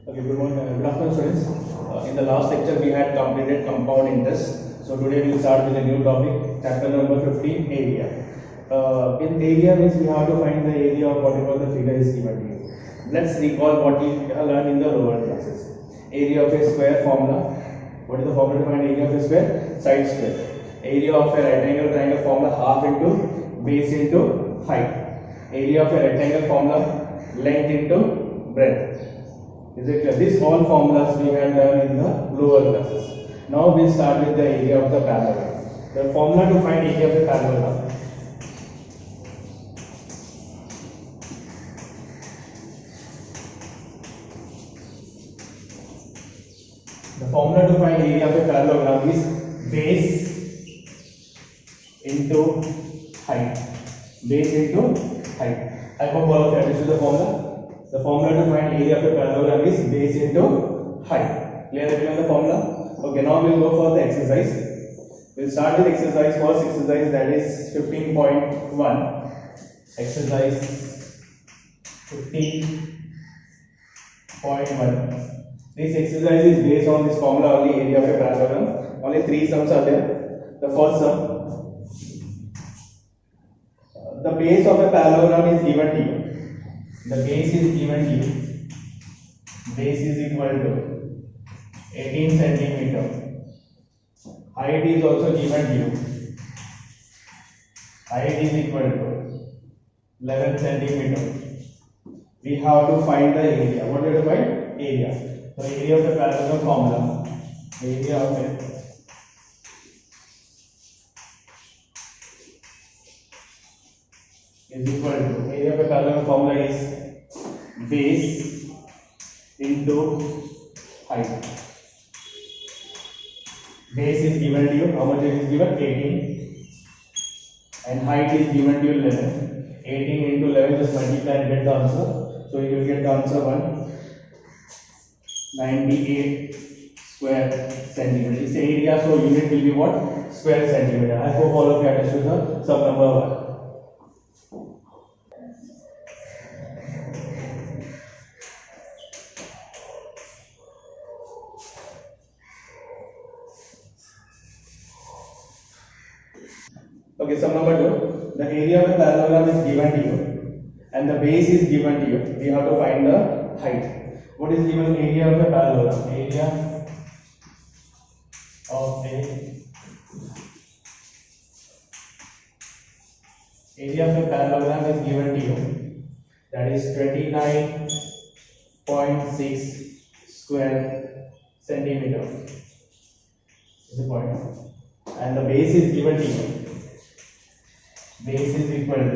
Okay, good afternoon, students. In the last lecture, we had completed compound interest. So today we will start with a new topic, chapter number 15, area. In area means we have to find the area of whatever the figure is given to you. Let's recall what we learned in the lower classes. Area of a square formula. What is the formula to find area of a square? Side square. Area of a right angle triangle formula, half into base into height. Area of a rectangle formula, length into breadth. Is it clear? These all formulas we had learned in the lower classes. Now we'll start with the area of the parallelogram. The formula to find area of the parallelogram. The formula to find area of a parallelogram is base into height. Base into height. I hope all of you understood the formula. The formula to find area of a parallelogram is base into height. Clear the formula? Okay, now we'll go for the exercise. We'll start with exercise. First exercise, that is 15.1. Exercise 15.1. This exercise is based on this formula only, area of a parallelogram. Only 3 sums are there. The first sum, the base of a parallelogram is given to you. The base is given to you. Base is equal to 18 centimeter. Height is also given to you. Height is equal to 11 centimeter. We have to find the area. What do we have to find? Area. So area of the parallelogram formula. Area of it is equal to, area of a parallelogram formula is base into height. Base is given to you. How much it is given? 18. And height is given to you 11. 18 into 11, just multiply and get the answer. So you will get the answer 198 square centimeter. This area, so unit will be what? Square centimeter. I hope all of you understood the sum number 1. Okay, sum number 2. The area of a parallelogram is given to you and the base is given to you. We have to find the height. What is given? Area of a parallelogram. Area of a parallelogram is given to you. That is 29.6 square centimeter. Is the point. And the base is given to you. Base is equal to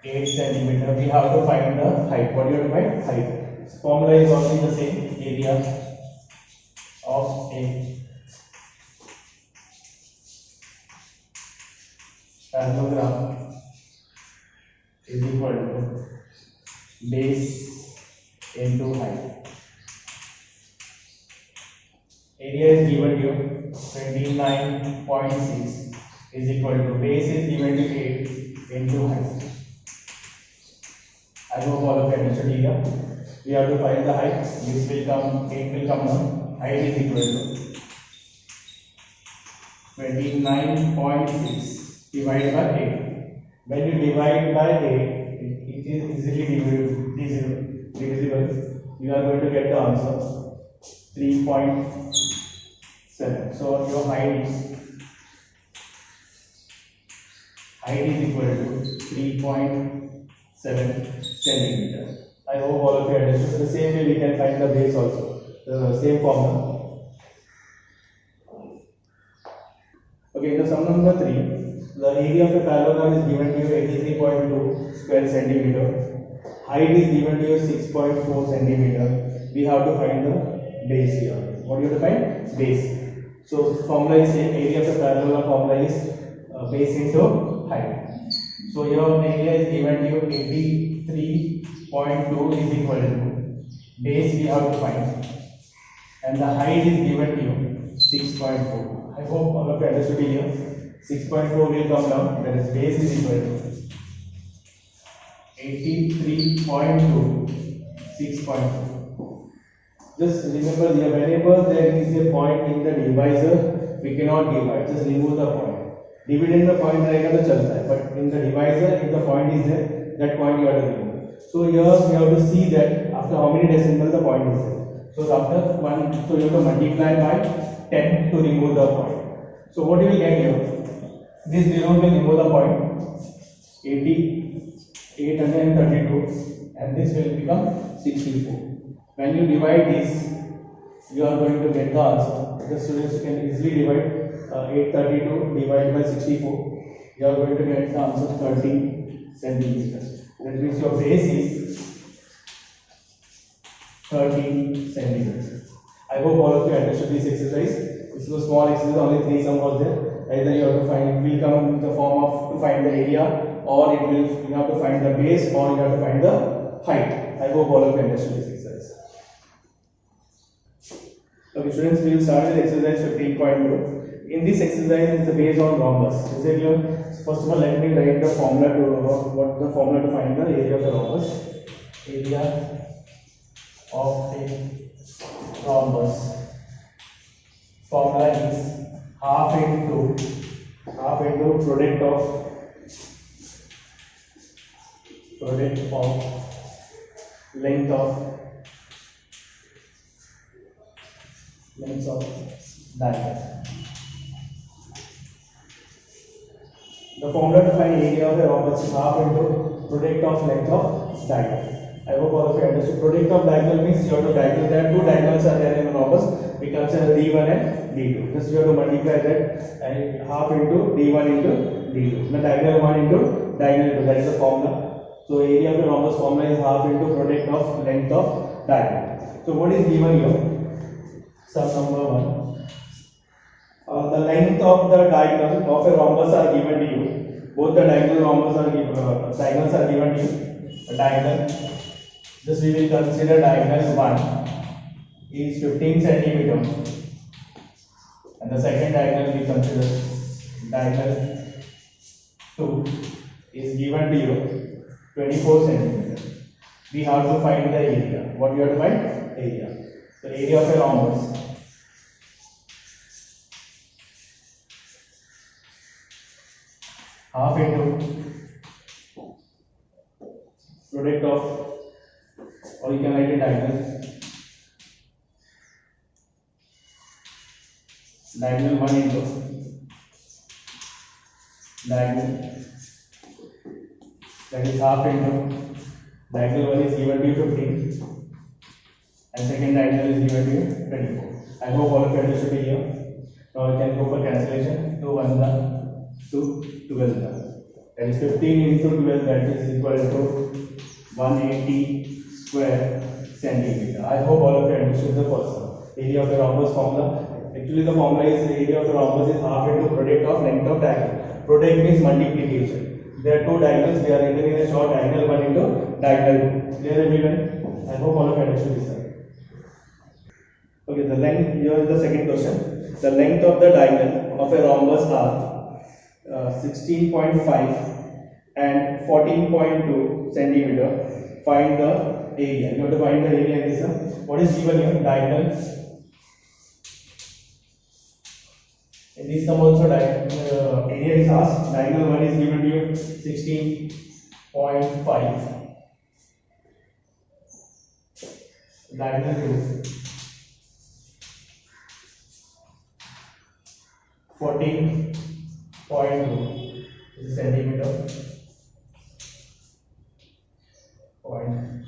8 centimeter. We have to find the height. What do you have to find? Height. Formula is also the same. Area of a parallelogram is equal to base into height. Area is given to you 29.6 is equal to, base is given to 8 into height. I hope all of you understood area. We have to find the height. This will come, 8 will come down. Height is equal to 29.6 divided by 8. When you divide by 8, it is easily divisible. You are going to get the answer 3.7. So your height is equal to 3.7 centimeter. I hope all of you understood. The same way we can find the base also. The same formula. Okay, the sum number 3. The area of a parallelogram is given to you 83.2 square centimeter. Height is given to you 6.4 centimeter. We have to find the base here. What do you have to find? Base. So formula is same. Area of a parallelogram formula is base into height. So your area is given to you 83.2 is equal to, base we have to find, and the height is given to you 6.4. I hope all of you understood here. 6.4 will come down, that is base is equal to 83.2 6.4. Just remember here, whenever there is a point in the divisor, we cannot divide. Just remove the point. Dividend the point रहेगा तो चलता है, but in the divisor, if the point is there, that point you have to remove. So here we have to see that after how many decimals the point is there. So after one, so you have to multiply by 10 to remove the point. So what you will get here? This 0 will remove the point 832, and this will become 64. When you divide this, you are going to get the answer. The students can easily divide 832 divided by 64. You are going to get the answer 13 centimeters. That means your base is 13 centimeters. I hope all of you understood this exercise. This was small exercise, only 3 sums was there. Either you have to find, it will come in the form of to find the area, or it will, you have to find the base, or you have to find the height. I hope all of you understood this exercise. Okay, students, we will start with exercise 15.2. In this exercise, it is based on rhombus. Is it clear? First of all, let me write the formula to what the formula to find the area of a rhombus. Area of a rhombus. Formula is half into product of length of diameter. The formula to find area of a rhombus is half into product of length of diagonal. I hope all of you understood. Product of diagonal means you have to diagonal. There are two diagonals are there in a rhombus. We consider D1 and D2. Just you have to multiply that and half into D1 into D2. The diagonal 1 into diagonal 2. That is the formula. So area of a rhombus formula is half into product of length of diagonal. So what is given here? Sum number 1. The length of the diagonal of a rhombus are given to you. Both the diagonal rhombus are given, diagonals are given to you. The diagonal, just we will consider diagonal 1 is 15 centimeter, and the second diagonal we consider diagonal 2 is given to you 24 centimeter. We have to find the area. What you have to find? Area. The area of a rhombus. Half into product of, or you can write it diagonal. Diagonal 1 into diagonal, that is half into diagonal 1 is given to you 15 and second diagonal is given to you 24. I hope all of you understood here. Now you can go for cancellation. 2 1 to 12. That is 15 into 12, that is equal to 180 square centimeter. I hope all of you understood the first one. Area of the rhombus formula. Actually, the formula is the area of the rhombus is half into product of length of diagonal. Product means multiplication. There are two diagonals. They are written in a short diagonal 1 into diagonal 2. Clear everyone? I hope all of you understood this one. Okay, the length. Here is the second question. The length of the diagonal of a rhombus are 16.5 and 14.2 centimeter. Find the area. You have to find the area in this one. What is given here? Diagonal. In this sum also area is asked. Diagonal 1 is given to you 16.5. Diagonal 2 14.2 centimeter. Point.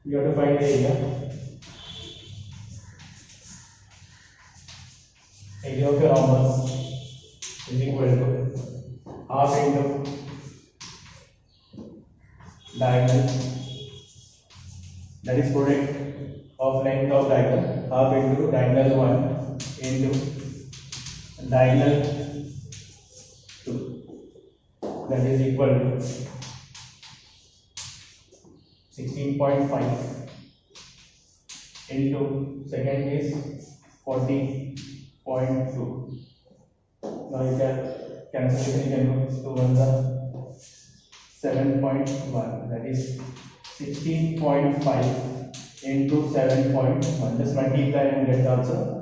You have to find the area. Area of a rhombus is equal to half into diagonal, that is product of length of diagonal, half into diagonal 1 into diagonal 2, that is equal to 16.5 into second is 40.2. Now you can cancel, you can do 2 1 7.1, that is 16.5 into 7.1. Just multiply and get the answer.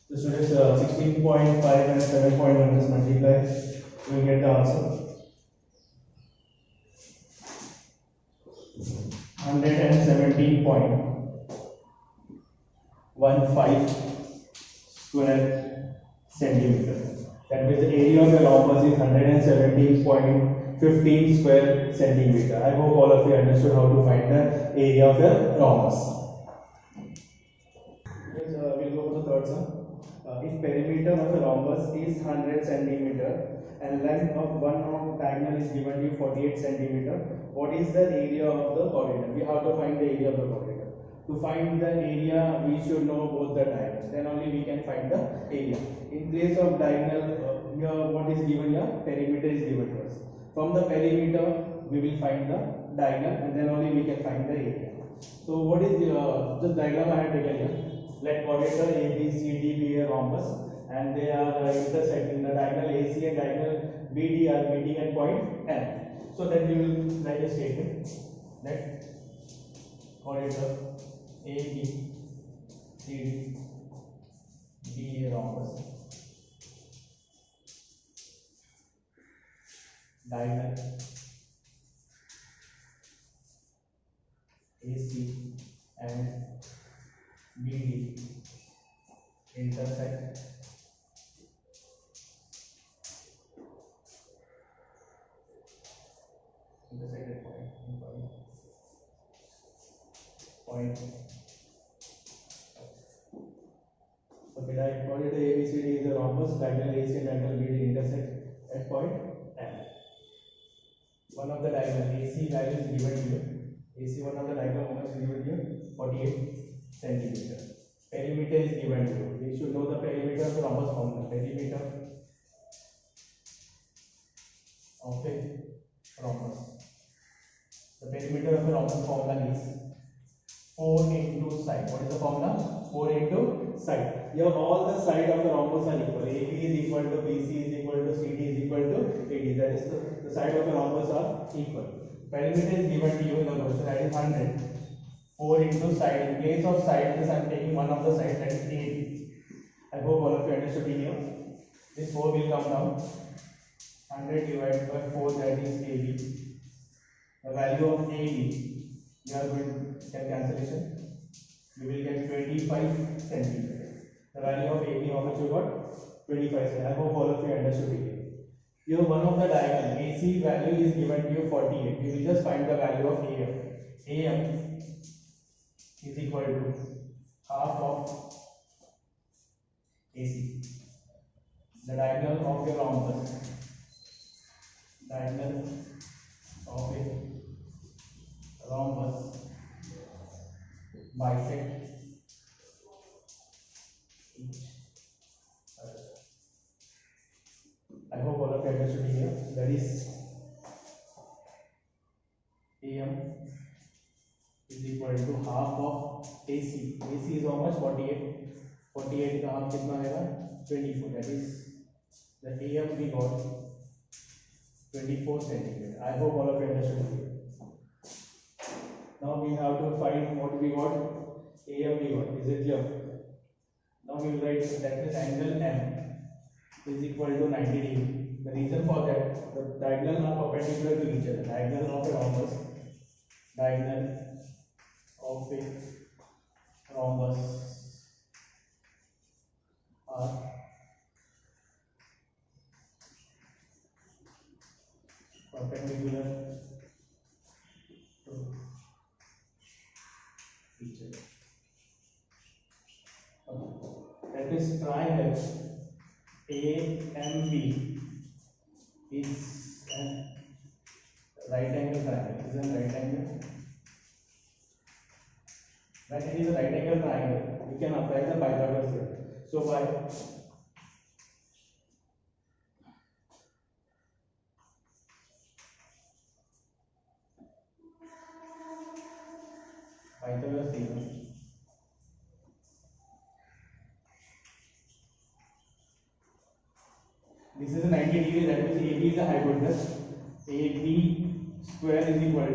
So students, 16.5 and 7.1 just multiply, you will get the answer. 117.15 square centimeter. That means the area of the rhombus is 117.15 square centimeter. I hope all of you understood how to find the area of the rhombus. We'll go for the third sum. If perimeter of the rhombus is 100 centimeter and length of one of diagonal is given to you 48 centimeter, what is the area of the quadrilateral? We have to find the area of the quadrilateral. To find the area, we should know both the diagonals. Then only we can find the area. In place of diagonal, here what is given here? Perimeter is given to us. From the perimeter, we will find the diagonal, and then only we can find the area. So what is the diagram I have taken here? Let quadrilateral ABCD be a rhombus, and they are intersecting. The diagonal AC and diagonal BD are meeting at point M. So then we will write a statement that quadrilateral ABCD be a rhombus, diagonal AC and BD intersect intersected point. Okay, quadrilateral ABCD is a rhombus, diagonal AC and diagonal BD intersect at point M. One of the diagonal AC value is given here. AC, one of the diagonal moments is given here 48 centimeter. Perimeter is given here. We should know the perimeter of the rhombus formula. Perimeter of a rhombus. The perimeter of the rhombus formula is 4 into side. What is the formula? 4 into side. Here all the side of the rhombus are equal. AB is equal to BC is equal to CD is equal to AD. That is the side of the rhombus are equal. Perimeter is given to you in the question, that is 100. 4 into side. In place of side, this I am taking one of the sides, that is AD. I hope all of you understood here. This 4 will come down. 100 divided by 4, that is AD. The value of AD, we are going to get cancellation. We will get 25 centimeters. The value of AD, how much you got? 25 centimeters. I hope all of you understood it. Here one of the diagonal AC value is given to you 48. We will just find the value of AM. AM is equal to half of AC. The diagonal of your rhombus. Diagonal of a rhombus bisect each other. I hope all of you understood here. That is AM is equal to half of AC. AC is how much? 48. 48 का half कितना आएगा? 24. That is the AM we got 24 centimeter. I hope all of you understood here. Now we have to find what we got. AM we got. Is it clear? Now we will write that is angle M is equal to 90 degree. The reason for that, the diagonal are perpendicular to each other. Diagonal of a rhombus. Diagonal of a rhombus are perpendicular to each other. That is triangle AMB is a right angle triangle. Is a right angle. When it is a right angle triangle, we can apply the Pythagoras theorem. So by Pythagoras theorem, this is a 90 degree. That means AB is a hypotenuse. AB square is equal to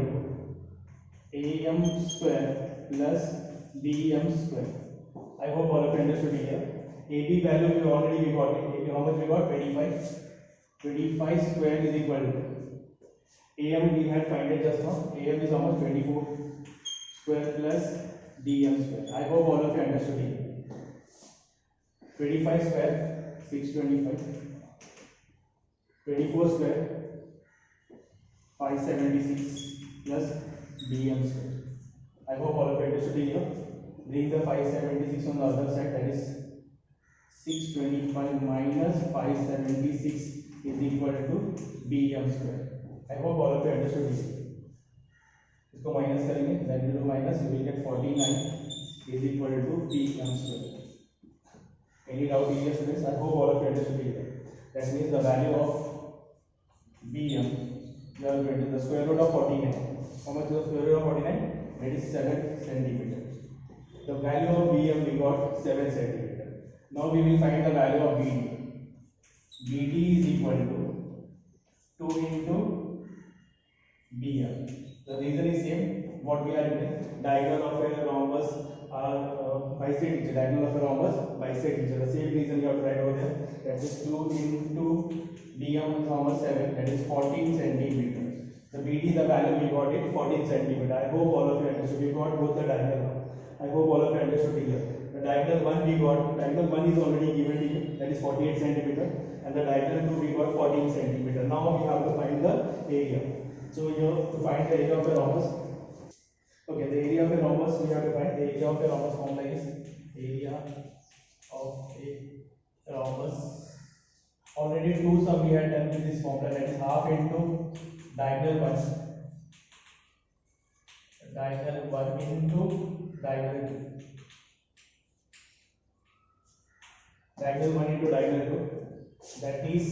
AM square plus BM square. I hope all of you understood here. AB value we already got it. AB, how much we got? 25. 25 square is equal to AM we had find it just now. AM is how much? 24 square plus BM square. I hope all of you understood here. 25 square 625. 24 square 576 plus BM square. I hope all of you understood here. Bring the 576 on the other side, that is 625 minus 576 is equal to BM square. I hope all of you understood this. इसको minus करेंगे, then into minus you will get 49 is equal to BM square. Any doubt here, students? I hope all of you understood here. That means the value of BM, you are going to the square root of 49. How much is the square root of 49? That is 7 centimeter. The value of BM we got 7 centimeter. Now we will find the value of BD. BD is equal to 2 into BM. The reason is same. What we are doing, diagonal of a rhombus are bisect each other. Diagonal of a rhombus bisect each other. The same reason you have to write over there. That is 2 into BM is how much? 7. That is 14 centimeters. The BD, the value we got it 14 centimeter. I hope all of you understood. We got both the diagonal. I hope all of you understood here. The diagonal 1 we got, diagonal 1 is already given to you, that is 48 centimeter, and the diagonal 2 we got 14 centimeter. Now we have to find the area. So here to find the area of a rhombus. Okay, the area of a rhombus we have to find. The area of a rhombus formula is area of a rhombus. Already two sum we had done with this formula, that is half into diagonal 1. Diagonal 1 into diagonal 2. Diagonal 1 into diagonal 2. That is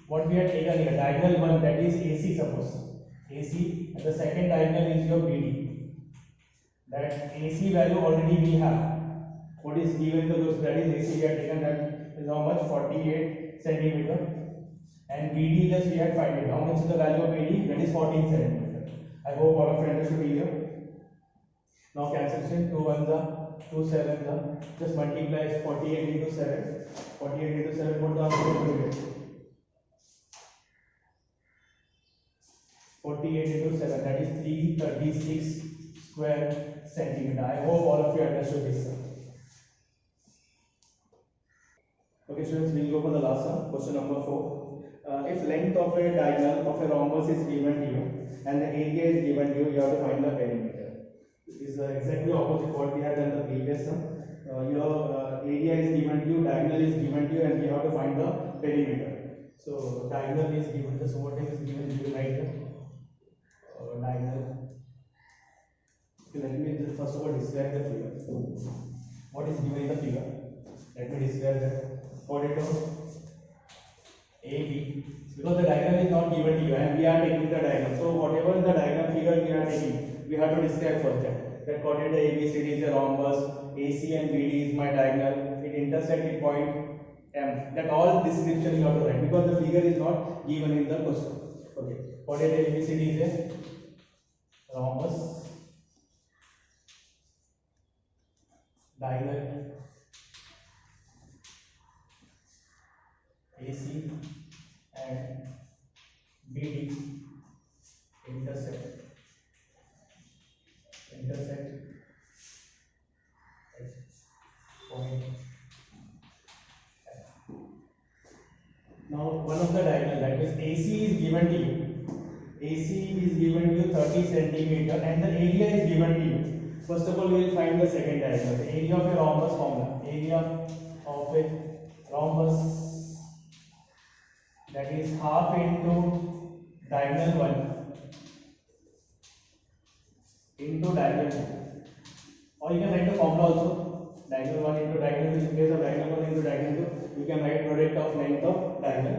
what we have taken here. Diagonal 1, that is AC, suppose. AC, and the second diagonal is your BD. That AC value already we have. What is given to those, that is AC we have taken, that is how much? 48 centimeter. And BD just we had find it. How much is the value of BD? That is 14 centimeter. I hope all of you understood here. Now cancellation, 2 1s are 2 7s are, just multiply 48 into 7. 48 into 7, what the answer will get? 48 into 7, that is 336 square centimeter. I hope all of you understood this, sir. Okay, students, we will go for the last one, question number 4. If length of a diagonal of a rhombus is given to you and the area is given to you, you have to find the perimeter. Is exactly opposite what we had done the previous sum. Your area is given to you, diagonal is given to you, and we have to find the perimeter. So diagonal is given. So what is given to you right here? Diagonal. Okay, let me just first of all describe the figure. What is given in the figure? Let me describe that. Potato AB. Because the diagonal is not given to you, and we are taking the diagonal. So whatever the diagonal figure we are taking, we have to describe first that coordinate ABCD is a rhombus, AC and BD is my diagonal, it intersects at point M. That all description you have to write because the figure is not given in the question. Okay, coordinate ABCD is a rhombus, diagonal AC and BD intersect at point F. Now one of the diagonal, that means AC is given to you. AC is given to you 30 centimeter and the area is given to you. First of all, we will find the second diagonal. The area of a rhombus formula. Area of a rhombus, that is half into diagonal 1 into diagonal 2. Or you can write the formula also. Diagonal 1 into diagonal 2. In case of diagonal 1 into diagonal 2, you can write product of length of diagonal.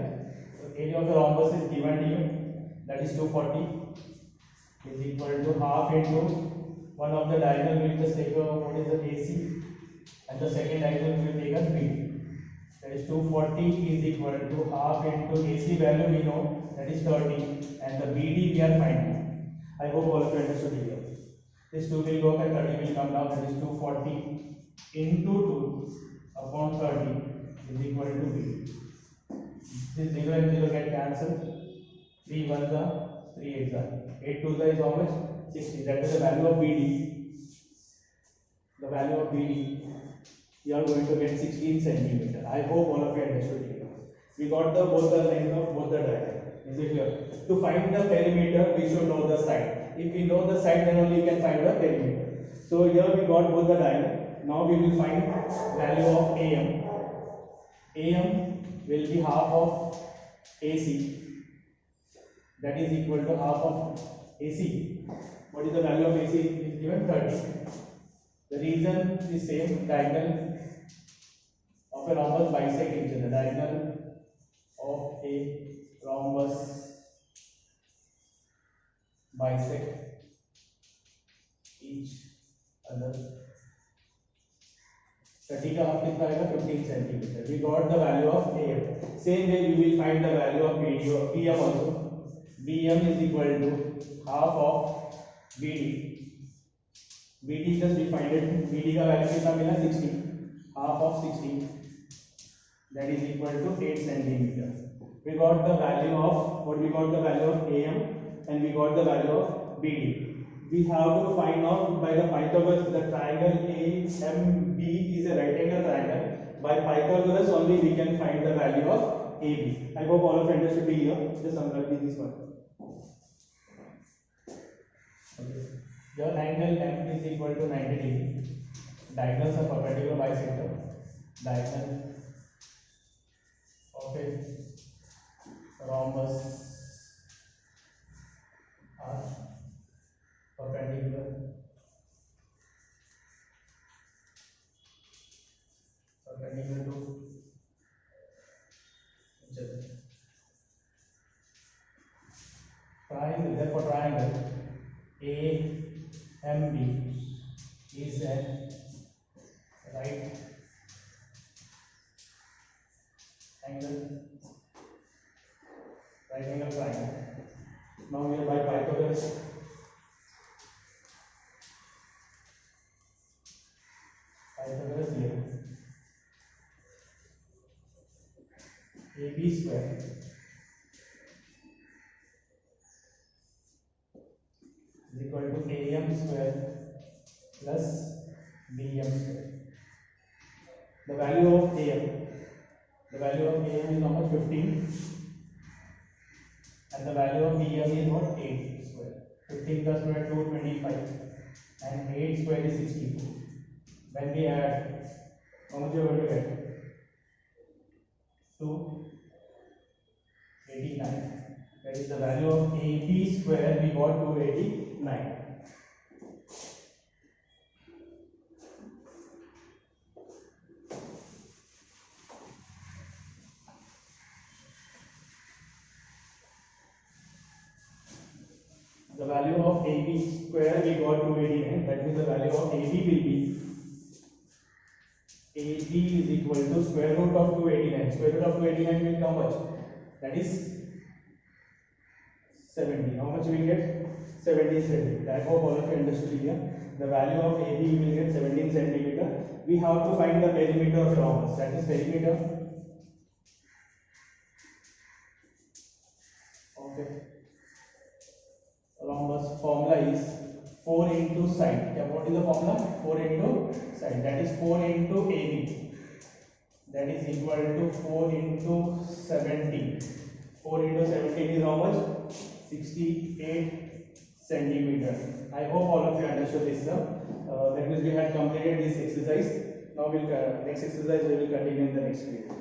So area of the rhombus is given to you. That is 240 is equal to half into one of the diagonal. We will just take what is the AC, and the second diagonal we will take as BD. That is 240 is equal to half into AC value we know, that is 30, and the BD we are finding. I hope all of you understood here. This 2 will go and 30 will come down. That is 240 into 2 upon 30 is equal to B. This 0 and 0 get cancelled. 3 1s are 3 8s are. 8 2s is how much? 60. That is the value of BD. The value of BD. You are going to get 16 centimeter. I hope all of you understood it. We got the both the length of both the diagram. Is it clear? To find the perimeter, we should know the side. If we know the side, then only you can find the perimeter. So here we got both the diagram. Now we will find value of AM. AM will be half of AC. That is equal to half of AC. What is the value of AC? Is given 30. The reason is same. Diagonal of a rhombus bisect each other. Diagonal of a rhombus bisect each other. 30 का half कितना आएगा? 15 centimeter. We got the value of AM. Same way we will find the value of BD or PM also. BM is equal to half of BD. BD just we find it. BD का value कितना मिला? 60. Half of 60. That is equal to 8 centimeter. We got the value of what? We got the value of AM and we got the value of BD. We have to find out by the Pythagoras the triangle AMB is a right angle triangle. By Pythagoras only we can find the value of AB. I hope all of you understood here. Just underline this one. Okay. Your angle M is equal to 90 degree. Diagonals are perpendicular bisector. Diagonal of a rhombus are perpendicular to each other. Triangle, therefore triangle AMB is a right angle triangle. Now we are by Pythagoras. Pythagoras here. AB square is equal to AM square plus BM square. The value of AM is how much? 15, and the value of BM is what? 8 square. 15 plus 2, 25, and 8 square is 64. When we add, how much you are going to get? 289. That is the value of AB square. We got 289. The value of AB square we got 289. That means the value of AB will be AB is equal to square root of 289. Square root of 289 means how much? That is 70. How much we will get? 17 centimeter. I hope all of you understood here. The value of AB we will get 17 centimeter. We have to find the perimeter of rhombus. That is perimeter. Okay. Rhombus formula is 4 into side. What is the formula? 4 into side. That is 4 into AB. That is equal to 4 into 17. 4 into 17 is how much? 68 centimeter. I hope all of you understood this sum. That means we had completed this exercise. Now next exercise we will continue in the next video.